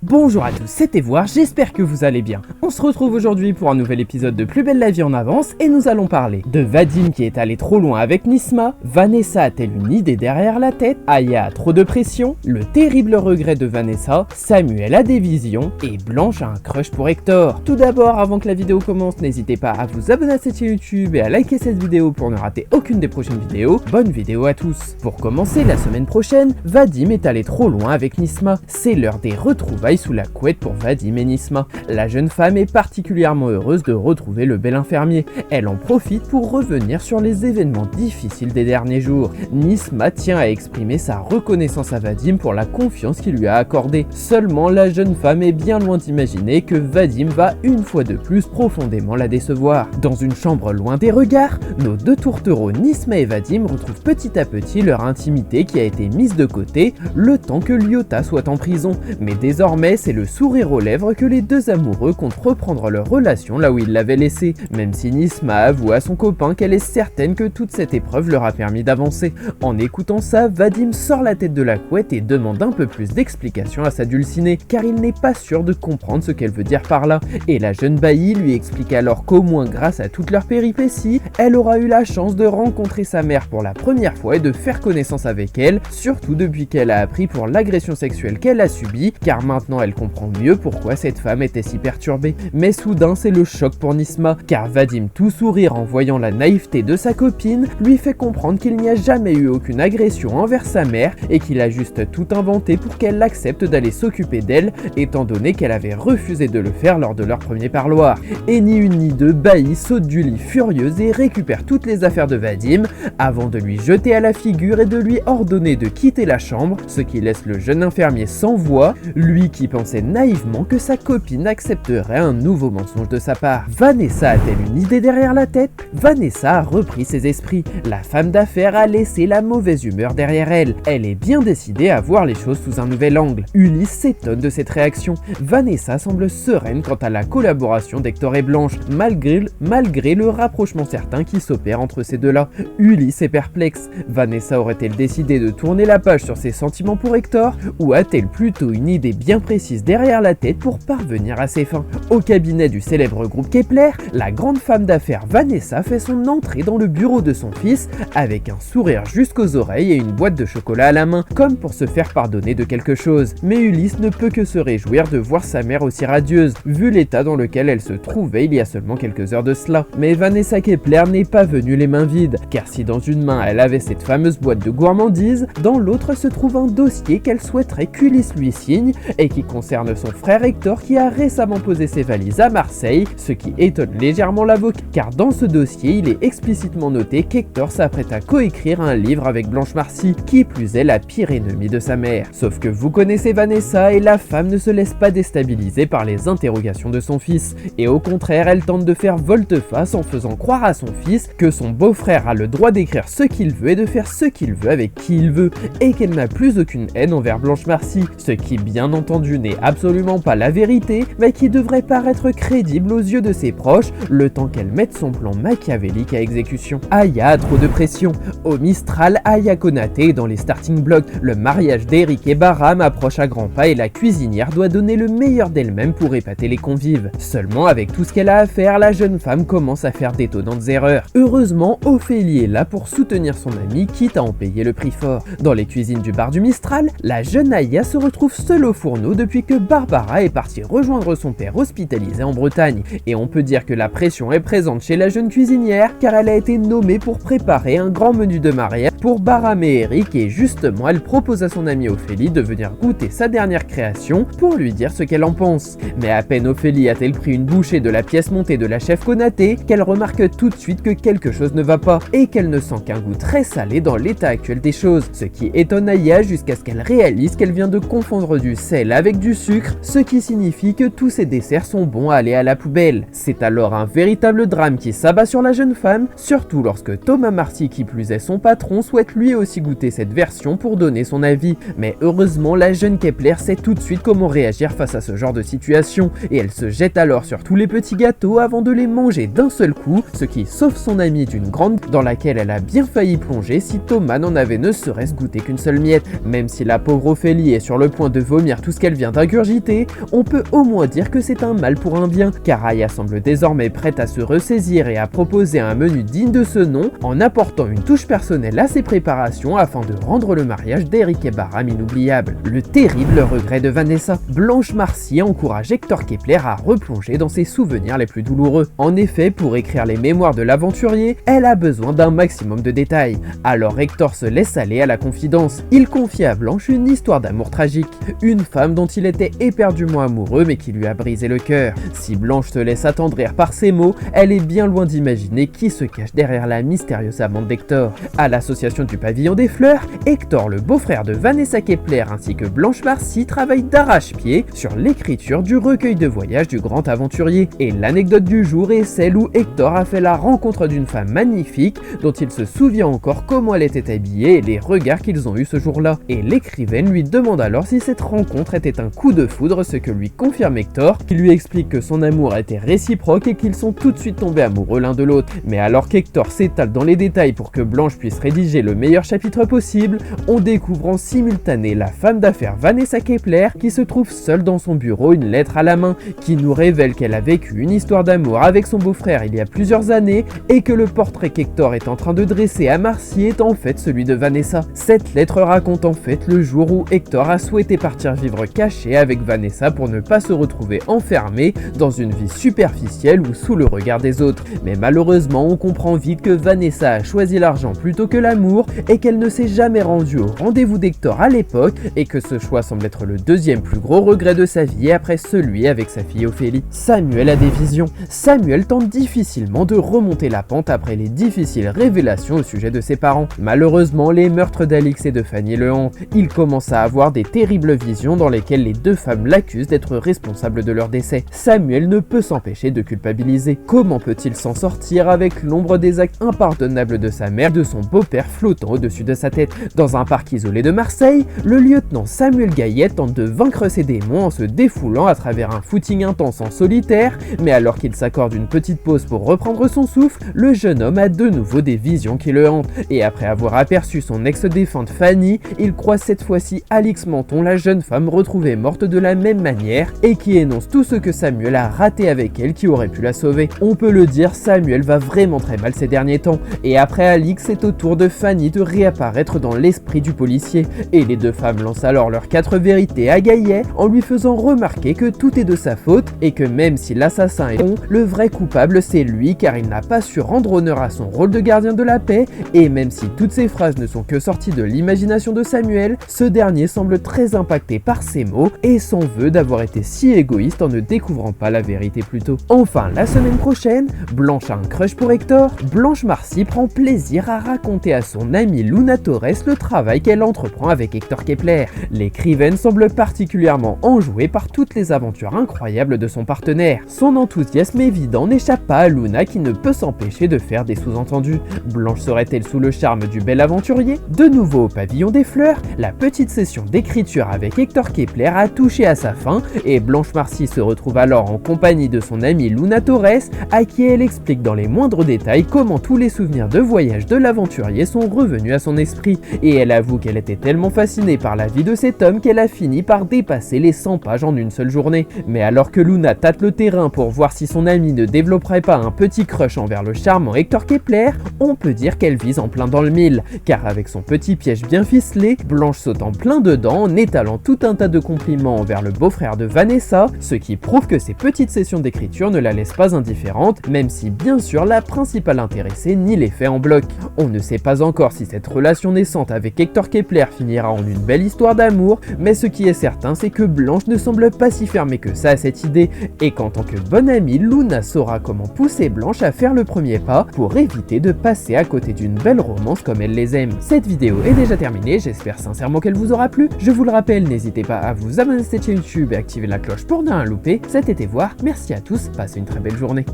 Bonjour à tous, c'est Evoire, j'espère que vous allez bien. On se retrouve aujourd'hui pour un nouvel épisode de Plus belle la vie en avance et nous allons parler de Vadim qui est allé trop loin avec Nisma, Vanessa a-t-elle une idée derrière la tête, Aya a trop de pression, le terrible regret de Vanessa, Samuel a des visions et Blanche a un crush pour Hector. Tout d'abord, avant que la vidéo commence, n'hésitez pas à vous abonner à cette chaîne YouTube et à liker cette vidéo pour ne rater aucune des prochaines vidéos. Bonne vidéo à tous. Pour commencer, la semaine prochaine, Vadim est allé trop loin avec Nisma. C'est l'heure des retrouvailles sous la couette pour Vadim et Nisma. La jeune femme est particulièrement heureuse de retrouver le bel infirmier. Elle en profite pour revenir sur les événements difficiles des derniers jours. Nisma tient à exprimer sa reconnaissance à Vadim pour la confiance qu'il lui a accordée. Seulement, la jeune femme est bien loin d'imaginer que Vadim va une fois de plus profondément la décevoir. Dans une chambre loin des regards, nos deux tourtereaux Nisma et Vadim retrouvent petit à petit leur intimité qui a été mise de côté le temps que Lyota soit en prison. Mais désormais, c'est le sourire aux lèvres que les deux amoureux comptent reprendre leur relation là où ils l'avaient laissée, même si Nisma avoue à son copain qu'elle est certaine que toute cette épreuve leur a permis d'avancer. En écoutant ça, Vadim sort la tête de la couette et demande un peu plus d'explications à sa dulcinée, car il n'est pas sûr de comprendre ce qu'elle veut dire par là. Et la jeune baillie lui explique alors qu'au moins grâce à toutes leurs péripéties, elle aura eu la chance de rencontrer sa mère pour la première fois et de faire connaissance avec elle, surtout depuis qu'elle a appris pour l'agression sexuelle qu'elle a subie, car maintenant elle comprend mieux pourquoi cette femme était si perturbée. Mais soudain, c'est le choc pour Nisma, car Vadim, tout sourire en voyant la naïveté de sa copine, lui fait comprendre qu'il n'y a jamais eu aucune agression envers sa mère et qu'il a juste tout inventé pour qu'elle accepte d'aller s'occuper d'elle, étant donné qu'elle avait refusé de le faire lors de leur premier parloir. Et ni une ni deux, Bailly saute du lit furieuse et récupère toutes les affaires de Vadim, avant de lui jeter à la figure et de lui ordonner de quitter la chambre, ce qui laisse le jeune infirmier sans voix, lui qui pensait naïvement que sa copine accepterait un nouveau mensonge de sa part. Vanessa a-t-elle une idée derrière la tête? Vanessa a repris ses esprits. La femme d'affaires a laissé la mauvaise humeur derrière elle. Elle est bien décidée à voir les choses sous un nouvel angle. Ulysse s'étonne de cette réaction. Vanessa semble sereine quant à la collaboration d'Hector et Blanche, malgré le rapprochement certain qui s'opère entre ces deux-là. Ulysse est perplexe. Vanessa aurait-elle décidé de tourner la page sur ses sentiments pour Hector, ou a-t-elle plutôt une idée bien précise derrière la tête pour parvenir à ses fins? Au cabinet du célèbre groupe Kepler, la grande femme d'affaires Vanessa fait son entrée dans le bureau de son fils avec un sourire jusqu'aux oreilles et une boîte de chocolat à la main, comme pour se faire pardonner de quelque chose. Mais Ulysse ne peut que se réjouir de voir sa mère aussi radieuse, vu l'état dans lequel elle se trouvait il y a seulement quelques heures de cela. Mais Vanessa Kepler n'est pas venue les mains vides, car si dans une main elle avait cette fameuse boîte de gourmandise, dans l'autre se trouve un dossier qu'elle souhaiterait qu'Ulysse lui signe et qui concerne son frère Hector qui a récemment posé ses valises à Marseille, ce qui étonne légèrement l'avocat, car dans ce dossier il est explicitement noté qu'Hector s'apprête à coécrire un livre avec Blanche Marcy, qui plus est la pire ennemie de sa mère. Sauf que vous connaissez Vanessa et la femme ne se laisse pas déstabiliser par les interrogations de son fils, et au contraire elle tente de faire volte-face en faisant croire à son fils que son beau-frère a le droit d'écrire ce qu'il veut et de faire ce qu'il veut avec qui il veut, et qu'elle n'a plus aucune haine envers Blanche Marcy, ce qui bien entendu n'est absolument pas la vérité, mais qui devrait paraître crédible aux yeux de ses proches, le temps qu'elle mette son plan machiavélique à exécution. Aya a trop de pression. Au Mistral, Aya Konate est dans les starting blocks. Le mariage d'Eric et Bahram approche à grands pas et la cuisinière doit donner le meilleur d'elle-même pour épater les convives. Seulement, avec tout ce qu'elle a à faire, la jeune femme commence à faire d'étonnantes erreurs. Heureusement, Ophélie est là pour soutenir son amie, quitte à en payer le prix fort. Dans les cuisines du bar du Mistral, la jeune Aya se retrouve seule au fourneau depuis que Barbara est partie rejoindre son père hospitalisé en Bretagne. Et on peut dire que la pression est présente chez la jeune cuisinière, car elle a été nommée pour préparer un grand menu de mariage pour Bahram et Eric, et justement elle propose à son amie Ophélie de venir goûter sa dernière création pour lui dire ce qu'elle en pense. Mais à peine Ophélie a-t-elle pris une bouchée de la pièce montée de la chef Konate qu'elle remarque tout de suite que quelque chose ne va pas, et qu'elle ne sent qu'un goût très salé dans l'état actuel des choses, ce qui étonne Aya jusqu'à ce qu'elle réalise qu'elle vient de confondre du sel avec du sucre, ce qui signifie que tous ces desserts sont bons à aller à la poubelle. C'est alors un véritable drame qui s'abat sur la jeune femme, surtout lorsque Thomas Marcy, qui plus est son patron, souhaite lui aussi goûter cette version pour donner son avis. Mais heureusement, la jeune Kepler sait tout de suite comment réagir face à ce genre de situation, et elle se jette alors sur tous les petits gâteaux avant de les manger d'un seul coup, ce qui sauve son amie d'une grande dans laquelle elle a bien failli plonger si Thomas n'en avait ne serait-ce goûté qu'une seule miette. Même si la pauvre Ophélie est sur le point de vomir tout ce qu'elle vient d'ingurgiter, on peut au moins dire que c'est un mal pour un bien, car Aya semble désormais prête à se ressaisir et à proposer un menu digne de ce nom, en apportant une touche personnelle à ses préparations afin de rendre le mariage d'Eric et Barham inoubliable. Le terrible regret de Vanessa. Blanche Marcy encourage Hector Kepler à replonger dans ses souvenirs les plus douloureux. En effet, pour écrire les mémoires de l'aventurier, elle a besoin d'un maximum de détails. Alors Hector se laisse aller à la confidence. Il confie à Blanche une histoire d'amour tragique, une femme dont il était éperdument amoureux mais qui lui a brisé le cœur. Si Blanche se laisse attendrir par ces mots, elle est bien loin d'imaginer qui se cache derrière la mystérieuse amante d'Hector. À l'association du Pavillon des Fleurs, Hector, le beau-frère de Vanessa Kepler ainsi que Blanche Marcy travaillent d'arrache-pied sur l'écriture du recueil de voyage du grand aventurier. Et l'anecdote du jour est celle où Hector a fait la rencontre d'une femme magnifique dont il se souvient encore comment elle était habillée et les regards qu'ils ont eus ce jour-là. Et l'écrivaine lui demande alors si cette rencontre était un coup de foudre, ce que lui confirme Hector, qui lui explique que son amour était réciproque et qu'ils sont tout de suite tombés amoureux l'un de l'autre. Mais alors qu'Hector s'étale dans les détails pour que Blanche puisse rédiger le meilleur chapitre possible, on découvre en simultané la femme d'affaires Vanessa Kepler qui se trouve seule dans son bureau, une lettre à la main, qui nous révèle qu'elle a vécu une histoire d'amour avec son beau-frère il y a plusieurs années et que le portrait qu'Hector est en train de dresser à Marcy est en fait celui de Vanessa. Cette lettre raconte en fait le jour où Hector a souhaité partir vivre caché avec Vanessa pour ne pas se retrouver enfermé dans une vie superficielle ou sous le regard des autres. Mais malheureusement, on comprend vite que Vanessa a choisi l'argent plutôt que l'amour et qu'elle ne s'est jamais rendue au rendez-vous d'Hector à l'époque et que ce choix semble être le deuxième plus gros regret de sa vie après celui avec sa fille Ophélie. Samuel a des visions. Samuel tente difficilement de remonter la pente après les difficiles révélations au sujet de ses parents. Malheureusement, les meurtres d'Alix et de Fanny le hantent. Il commence à avoir des terribles visions dans lesquelles les deux femmes l'accusent d'être responsable de leur décès. Samuel ne peut s'empêcher de culpabiliser. Comment peut-il s'en sortir avec l'ombre des actes impardonnables de sa mère et de son beau-père flottant au-dessus de sa tête? Dans un parc isolé de Marseille, le lieutenant Samuel Gaillet tente de vaincre ses démons en se défoulant à travers un footing intense en solitaire, mais alors qu'il s'accorde une petite pause pour reprendre son souffle, le jeune homme a de nouveau des visions qui le hantent. Et après avoir aperçu son ex-défunte Fanny, il croise cette fois-ci Alix Menton, la jeune femme retrouvée morte de la même manière et qui énonce tout ce que Samuel a raté avec elle qui aurait pu la sauver. On peut le dire, Samuel va vraiment très mal ces derniers temps. Et après Alix, c'est au tour de Fanny de réapparaître dans l'esprit du policier. Et les deux femmes lancent alors leurs 4 vérités à Gaillet en lui faisant remarquer que tout est de sa faute et que même si l'assassin est bon, le vrai coupable c'est lui car il n'a pas su rendre honneur à son rôle de gardien de la paix. Et même si toutes ces phrases ne sont que sorties de l'imagination de Samuel, ce dernier semble très impacté par ces mots et s'en veut d'avoir été si égoïste en ne découvrant pas la vérité plus tôt. Enfin, la semaine prochaine, Blanche a un crush pour Hector. Blanche Marcy prend plaisir à raconter à son amie Luna Torres le travail qu'elle entreprend avec Hector Kepler. L'écrivaine semble particulièrement enjouée par toutes les aventures incroyables de son partenaire. Son enthousiasme évident n'échappe pas à Luna qui ne peut s'empêcher de faire des sous-entendus. Blanche serait-elle sous le charme du bel aventurier? De nouveau au Pavillon des Fleurs, la petite session d'écriture avec Hector Kepler a touché à sa fin et Blanche Marcy se retrouve alors en compagnie de son amie Luna Torres à qui elle explique dans les moindres détails comment tous les souvenirs de voyage de l'aventurier sont revenus à son esprit. Et elle avoue qu'elle était tellement fascinée par la vie de cet homme qu'elle a fini par dépasser les 100 pages en une seule journée. Mais alors que Luna tâte le terrain pour voir si son amie ne développerait pas un petit crush envers le charmant Hector Kepler, on peut dire qu'elle vise en plein dans le mille, car avec son petit piège bien ficelé, Blanche saute en plein dedans en étalant tout un tas de compliments envers le beau-frère de Vanessa, ce qui prouve que ces petites sessions d'écriture ne la laissent pas indifférente, même si bien sûr la principale intéressée nie les faits en bloc. On ne sait pas encore si cette relation naissante avec Hector Kepler finira en une belle histoire d'amour, mais ce qui est certain c'est que Blanche ne semble pas si fermée que ça à cette idée, et qu'en tant que bonne amie, Luna saura comment pousser Blanche à faire le premier pas pour éviter de passer à côté d'une belle romance comme elle les aime. Cette vidéo est déjà terminée, j'espère sincèrement qu'elle vous aura plu. Je vous le rappelle, n'hésitez pas à vous abonner à cette chaîne YouTube et activer la cloche pour ne rien louper. Cet été voir, merci à tous, passez une très belle journée.